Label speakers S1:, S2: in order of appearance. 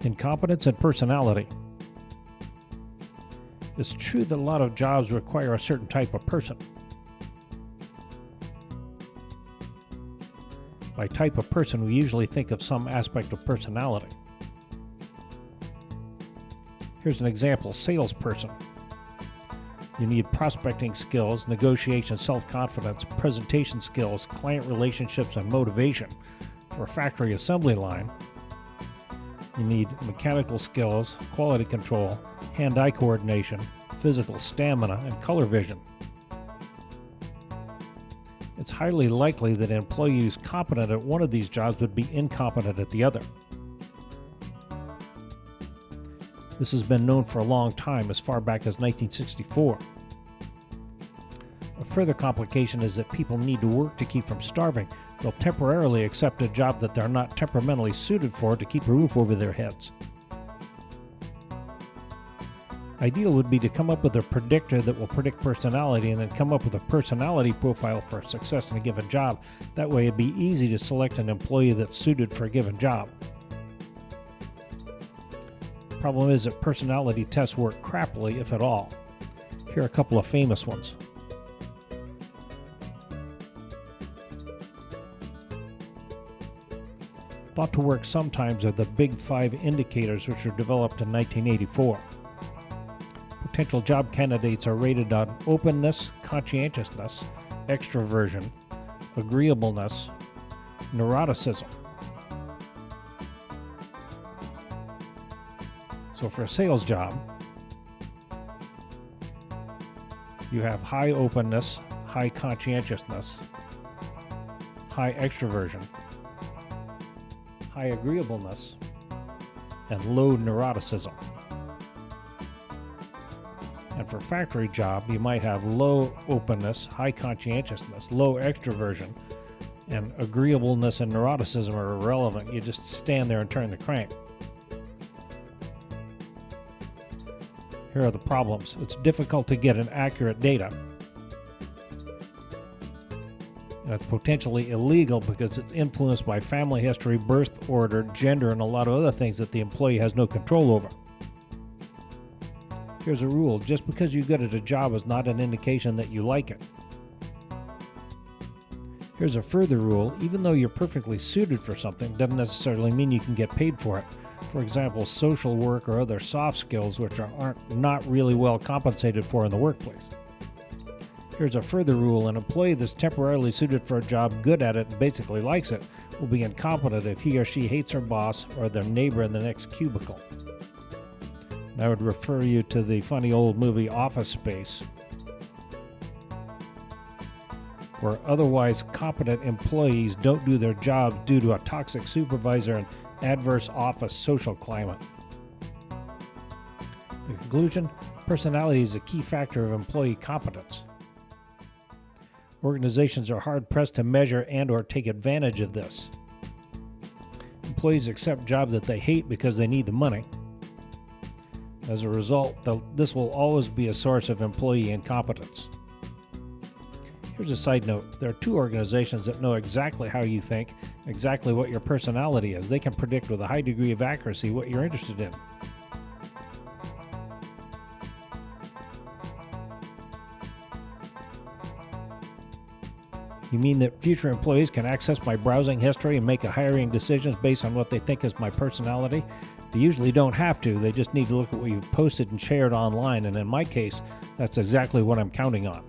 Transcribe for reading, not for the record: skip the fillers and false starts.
S1: Incompetence and personality. It's true that a lot of jobs require a certain type of person. By type of person, we usually think of some aspect of personality. Here's an example: salesperson. You need prospecting skills, negotiation, self-confidence, presentation skills, client relationships, and motivation. For a factory assembly line, you need mechanical skills, quality control, hand-eye coordination, physical stamina, and color vision. It's highly likely that an employee who's competent at one of these jobs would be incompetent at the other. This has been known for a long time, as far back as 1964. A further complication is that people need to work to keep from starving. They'll temporarily accept a job that they're not temperamentally suited for to keep a roof over their heads. Ideal would be to come up with a predictor that will predict personality and then come up with a personality profile for success in a given job. That way it'd be easy to select an employee that's suited for a given job. Problem is that personality tests work crappily, if at all. Here are a couple of famous ones. Thought to work sometimes are the Big Five indicators, which were developed in 1984. Potential job candidates are rated on openness, conscientiousness, extroversion, agreeableness, neuroticism. So for a sales job, you have high openness, high conscientiousness, high extroversion, high agreeableness, and low neuroticism. And for a factory job, you might have low openness, high conscientiousness, low extroversion, and agreeableness and neuroticism are irrelevant. You just stand there and turn the crank. Here are the problems. It's difficult to get an accurate data. And it's potentially illegal because it's influenced by family history, birth order, gender, and a lot of other things that the employee has no control over. Here's a rule: just because you're good at a job is not an indication that you like it. Here's a further rule: even though you're perfectly suited for something, doesn't necessarily mean you can get paid for it. For example, social work or other soft skills which are not really well compensated for in the workplace. Here's a further rule: an employee that's temporarily suited for a job, good at it, and basically likes it, will be incompetent if he or she hates her boss or their neighbor in the next cubicle. And I would refer you to the funny old movie Office Space, where otherwise competent employees don't do their jobs due to a toxic supervisor and adverse office social climate. The conclusion: personality is a key factor of employee competence. Organizations are hard-pressed to measure and or take advantage of this. Employees accept jobs that they hate because they need the money. As a result, this will always be a source of employee incompetence. Here's a side note: there are two organizations that know exactly how you think, exactly what your personality is. They can predict with a high degree of accuracy what you're interested in. You mean that future employees can access my browsing history and make hiring decisions based on what they think is my personality? They usually don't have to. They just need to look at what you've posted and shared online, and in my case, that's exactly what I'm counting on.